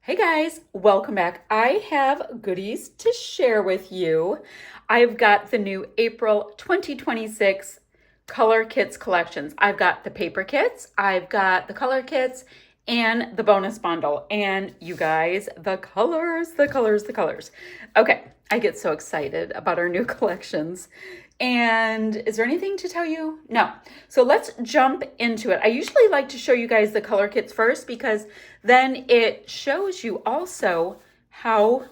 Hey guys, welcome back. I have goodies to share with you. I've got the new April 2026 color kits collections. I've got the paper kits, I've got the color kits, and the bonus bundle. And you guys, the colors, the colors, the colors. Okay, I get so excited about our new collections. And is there anything to tell you? No. So let's jump into it. I usually like to show you guys the color kits first because then it shows you also how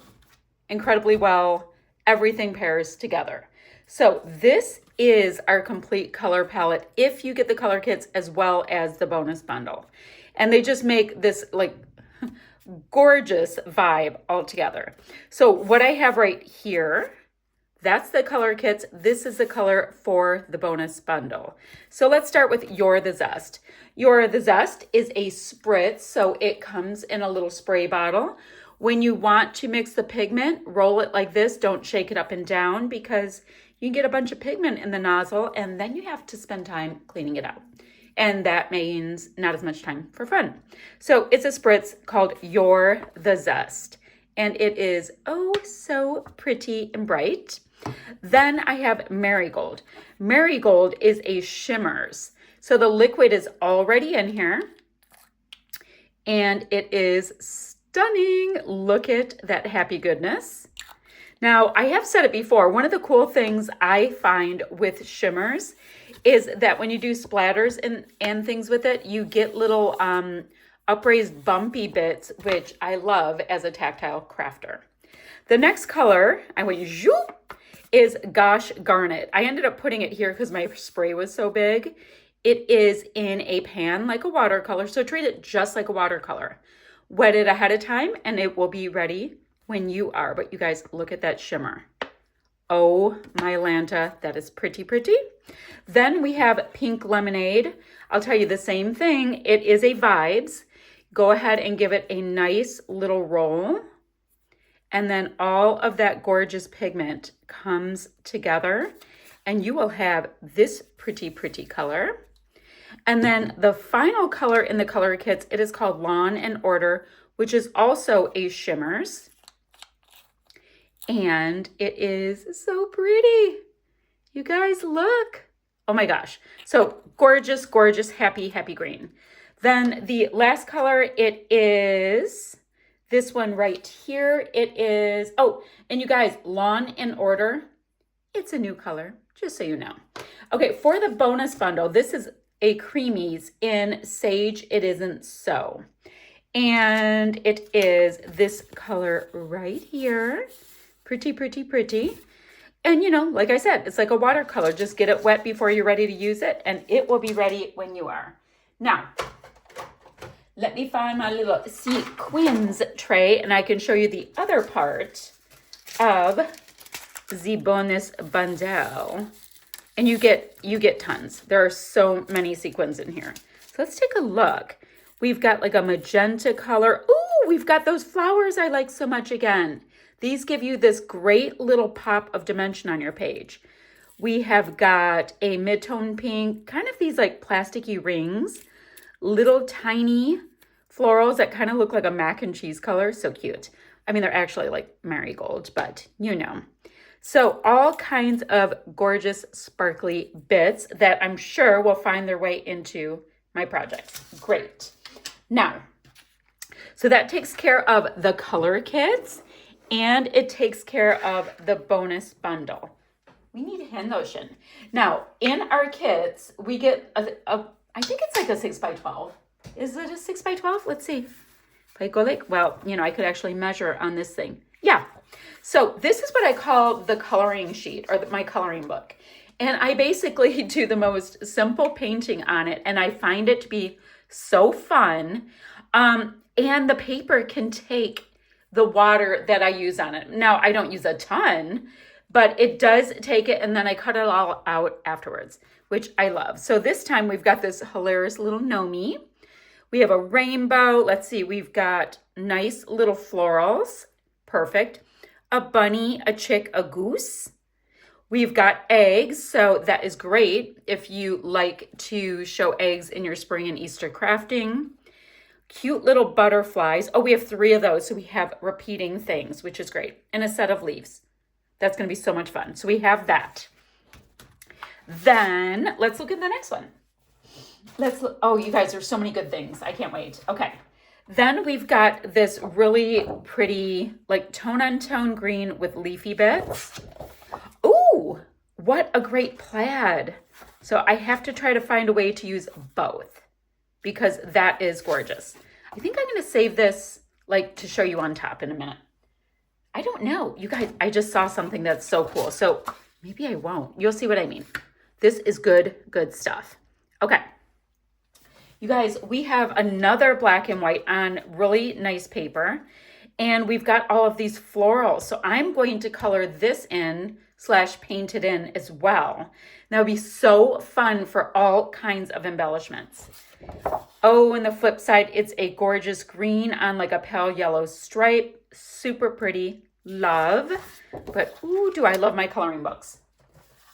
incredibly well everything pairs together. So this is our complete color palette if you get the color kits as well as the bonus bundle. And they just make this like gorgeous vibe all together. So what I have right here, that's the color kits. This is the color for the bonus bundle. So let's start with You're the Zest. You're the Zest is a spritz, so it comes in a little spray bottle. When you want to mix the pigment, roll it like this. Don't shake it up and down because you can get a bunch of pigment in the nozzle and then you have to spend time cleaning it out. And that means not as much time for fun. So it's a spritz called You're the Zest. And it is oh so pretty and bright. Then I have Marigold. Marigold is a Shimmerz. So the liquid is already in here. And it is stunning. Look at that happy goodness. Now, I have said it before. One of the cool things I find with Shimmerz is that when you do splatters and things with it, you get little upraised bumpy bits, which I love as a tactile crafter. The next color, I went zoop, is Gosh Garnet. I ended up putting it here because my spray was so big. It is in a pan like a watercolor, so treat it just like a watercolor. Wet it ahead of time and it will be ready when you are. But you guys, look at that shimmer. Oh my Lanta, that is pretty, pretty. Then we have Pink Lemonade. I'll tell you the same thing. It is a Vibes. Go ahead and give it a nice little roll. And then all of that gorgeous pigment comes together and you will have this pretty, pretty color. And then the final color in the color kits, it is called Lawn and Order, which is also a Shimmerz. And it is so pretty. You guys look. Oh my gosh. So gorgeous, gorgeous, happy, happy green. Then the last color, it is this one right here. It is, oh, and you guys, Lawn and Order, it's a new color, just so you know. Okay, for the bonus bundle, this is a Creamies in Sage It Isn't So. And it is this color right here. Pretty, pretty, pretty. And you know, like I said, it's like a watercolor. Just get it wet before you're ready to use it, and it will be ready when you are. Now, let me find my little sequins tray, and I can show you the other part of the bonus bundle. And you get tons. There are so many sequins in here. So let's take a look. We've got like a magenta color. Ooh, we've got those flowers I like so much again. These give you this great little pop of dimension on your page. We have got a mid-tone pink, kind of these like plasticky rings, little tiny florals that kind of look like a mac and cheese color. So cute. I mean, they're actually like marigold, but you know. So all kinds of gorgeous sparkly bits that I'm sure will find their way into my projects. Great. Now, so that takes care of the color kits and it takes care of the bonus bundle. We need hand lotion. Now, in our kits, we get I think it's like a 6x12. Is it a 6x12? Let's see. If I go like, well, you know, I could actually measure on this thing. Yeah. So this is what I call the coloring sheet or my coloring book. And I basically do the most simple painting on it. And I find it to be so fun. And the paper can take the water that I use on it. Now, I don't use a ton, but it does take it. And then I cut it all out afterwards, which I love. So this time we've got this hilarious little Nomi. We have a rainbow. Let's see. We've got nice little florals. Perfect. A bunny, a chick, a goose. We've got eggs, so that is great if you like to show eggs in your spring and Easter crafting. cute little butterflies. Oh, we have 3 of those. So we have repeating things, which is great. And a set of leaves. That's going to be so much fun. So we have that. Then let's look at the next one. Let's look. Oh, you guys, there's so many good things. I can't wait. Okay. Then we've got this really pretty, like tone on tone green with leafy bits. Ooh, what a great plaid. So I have to try to find a way to use both because that is gorgeous. I think I'm going to save this like to show you on top in a minute. I don't know. You guys, I just saw something that's so cool. So maybe I won't. You'll see what I mean. This is good stuff. Okay. You guys, we have another black and white on really nice paper. And we've got all of these florals. So I'm going to color this in / paint it in as well. That would be so fun for all kinds of embellishments. Oh, and the flip side, it's a gorgeous green on like a pale yellow stripe. Super pretty. Love. But ooh, do I love my coloring books.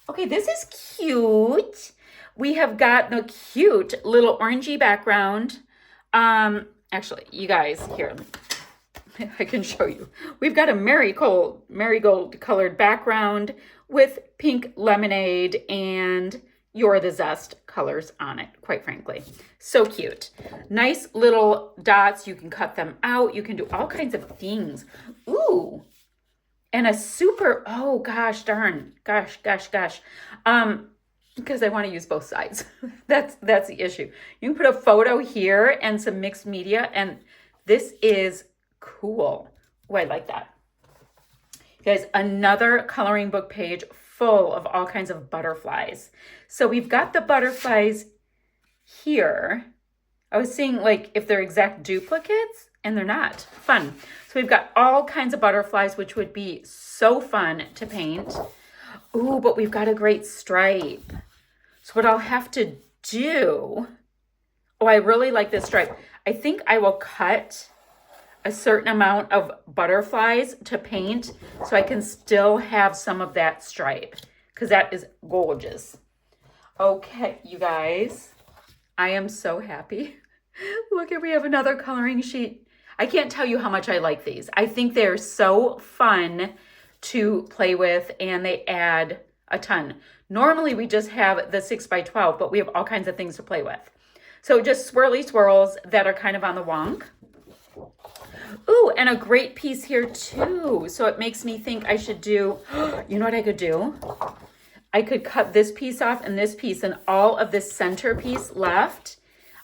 Okay, this is cute. We have got the cute little orangey background. Actually, you guys, here, I can show you. We've got a marigold colored background with pink lemonade and You're the Zest colors on it, quite frankly. So cute. Nice little dots. You can cut them out. You can do all kinds of things. Ooh. And a super, oh gosh, darn. Gosh. Because I want to use both sides. That's the issue. You can put a photo here and some mixed media, and this is cool. Oh, I like that. Guys, another coloring book page full of all kinds of butterflies. So we've got the butterflies here. I was seeing like if they're exact duplicates, and they're not. Fun. So we've got all kinds of butterflies, which would be so fun to paint. Ooh, but we've got a great stripe. So what I'll have to do, oh, I really like this stripe. I think I will cut a certain amount of butterflies to paint so I can still have some of that stripe because that is gorgeous. Okay, you guys, I am so happy. Look, we have another coloring sheet. I can't tell you how much I like these. I think they're so fun to play with and they add a ton. Normally we just have the 6x12, but we have all kinds of things to play with. So just swirly swirls that are kind of on the wonk. Ooh, and a great piece here too. So it makes me think I should do, you know what I could do? I could cut this piece off and this piece and all of this center piece left,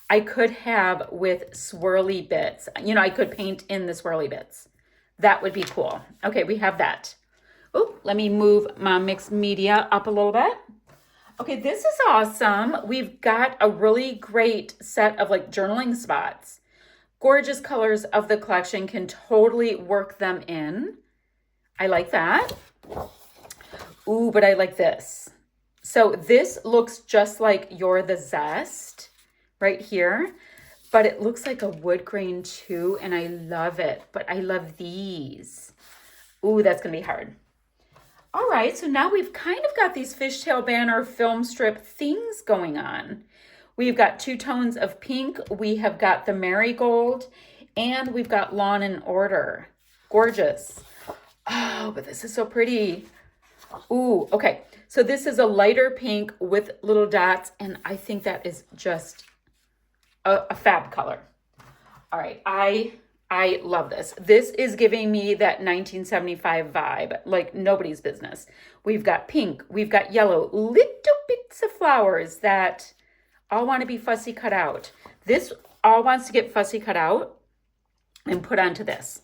I could have with swirly bits. You know, I could paint in the swirly bits. That would be cool. Okay, we have that. Oh, let me move my mixed media up a little bit. Okay, this is awesome. We've got a really great set of like journaling spots. Gorgeous colors of the collection, can totally work them in. I like that. Ooh, but I like this. So this looks just like You're the Zest right here, but it looks like a wood grain too, and I love it. But I love these. Ooh, that's gonna be hard. All right, so now we've kind of got these fishtail banner film strip things going on. We've got 2 tones of pink. We have got the marigold, and we've got Lawn and Order. Gorgeous. Oh, but this is so pretty. Ooh, okay. So this is a lighter pink with little dots, and I think that is just a fab color. All right, I love this. This is giving me that 1975 vibe, like nobody's business. We've got pink, we've got yellow, little bits of flowers that all want to be fussy cut out. This all wants to get fussy cut out and put onto this,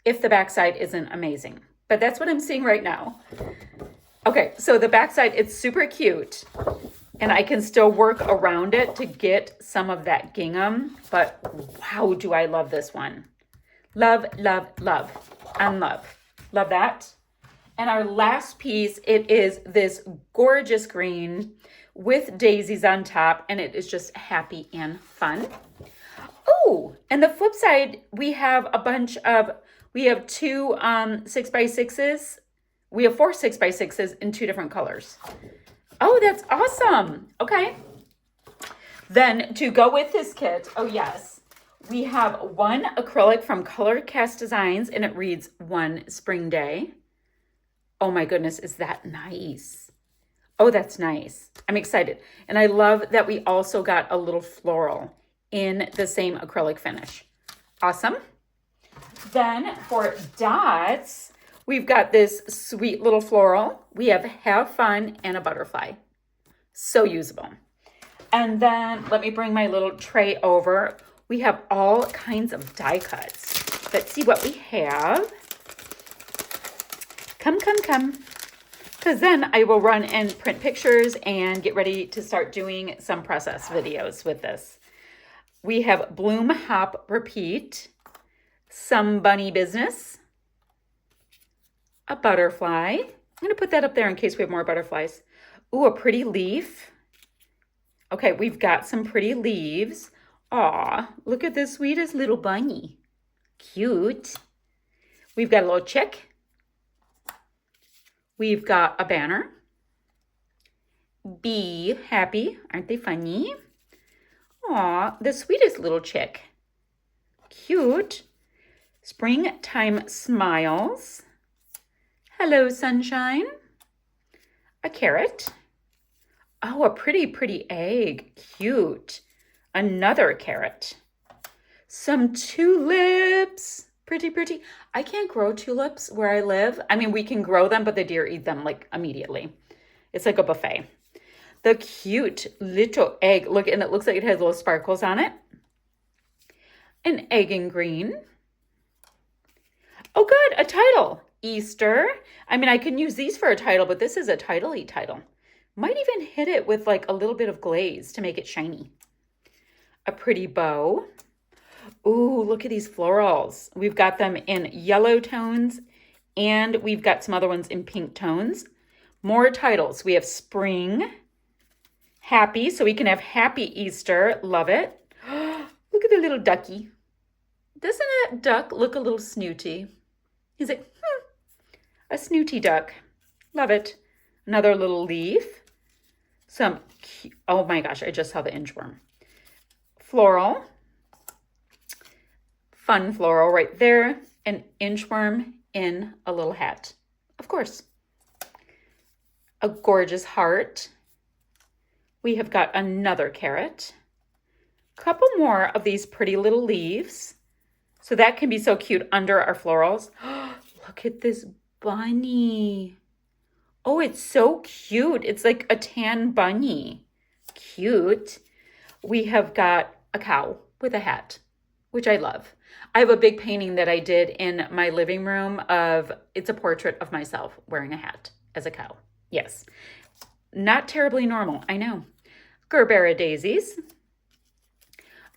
if the backside isn't amazing. But that's what I'm seeing right now. Okay, so the backside, it's super cute. And I can still work around it to get some of that gingham. But wow, do I love this one. Love, love, love, and love. Love that. And our last piece, it is this gorgeous green with daisies on top, and it is just happy and fun. Oh, and the flip side, we have a bunch of, we have 2 6x6s. We have 4 6x6s in 2 different colors. Oh, that's awesome. Okay. Then to go with this kit, oh yes, We have one acrylic from Color Cast Designs, and it reads One Spring Day. Oh my goodness, is that nice? Oh, that's nice. I'm excited. And I love that we also got a little floral in the same acrylic finish. Awesome. Then for dots, we've got this sweet little floral. We have fun and a butterfly. So usable. And then let me bring my little tray over. We have all kinds of die cuts. Let's see what we have. Come. Because then I will run and print pictures and get ready to start doing some process videos with this. We have Bloom, Hop, Repeat, some bunny business, a butterfly. I'm going to put that up there in case we have more butterflies. Ooh, a pretty leaf. Okay, we've got some pretty leaves. Aw, look at the sweetest little bunny. Cute. We've got a little chick. We've got a banner. Be happy. Aren't they funny? Aw, the sweetest little chick. Cute. Springtime smiles. Hello, sunshine. A carrot. Oh, a pretty egg. Cute. Another carrot. Some tulips. Pretty. I can't grow tulips where I live. I mean, we can grow them, but the deer eat them like immediately. It's like a buffet. The cute little egg. Look, and it looks like it has little sparkles on it. An egg in green. Oh, good. A title. Easter. I mean, I can use these for a title, but this is a title-y title. Might even hit it with like a little bit of glaze to make it shiny. A pretty bow. Ooh, look at these florals. We've got them in yellow tones, and we've got some other ones in pink tones. More titles. We have spring, happy, so we can have happy Easter. Love it. Look at the little ducky. Doesn't that duck look a little snooty? He's like, a snooty duck. Love it. Another little leaf. Oh my gosh, I just saw the inchworm. Floral. Fun floral right there. An inchworm in a little hat. Of course. A gorgeous heart. We have got another carrot. Couple more of these pretty little leaves. So that can be so cute under our florals. Look at this bunny. Oh, it's so cute. It's like a tan bunny. Cute. We have got a cow with a hat, which I love. I have a big painting that I did in my living room it's a portrait of myself wearing a hat as a cow. Yes. Not terribly normal, I know. Gerbera daisies.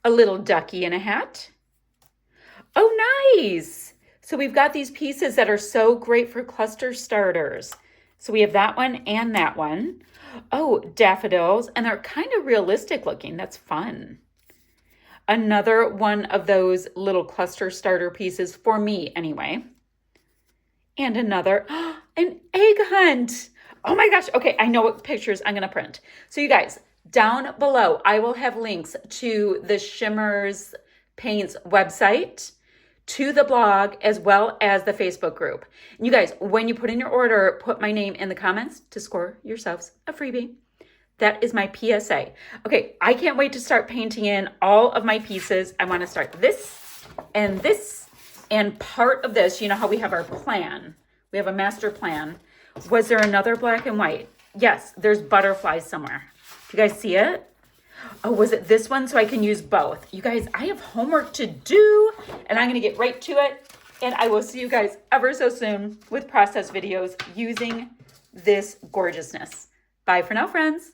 A little ducky in a hat. Oh, nice. So we've got these pieces that are so great for cluster starters. So we have that one and that one. Oh, daffodils, and they're kind of realistic looking. That's fun. Another one of those little cluster starter pieces for me anyway. And another, an egg hunt. Oh my gosh. Okay, I know what pictures I'm going to print. So you guys, down below, I will have links to the Shimmerz Paints website, to the blog, as well as the Facebook group. And you guys, when you put in your order, put my name in the comments to score yourselves a freebie. That is my PSA. Okay, I can't wait to start painting in all of my pieces. I want to start this, and part of this. You know how we have our plan. We have a master plan. Was there another black and white? Yes, there's butterflies somewhere. Do you guys see it? Oh, was it this one? So I can use both. You guys, I have homework to do, and I'm going to get right to it. And I will see you guys ever so soon with process videos using this gorgeousness. Bye for now, friends.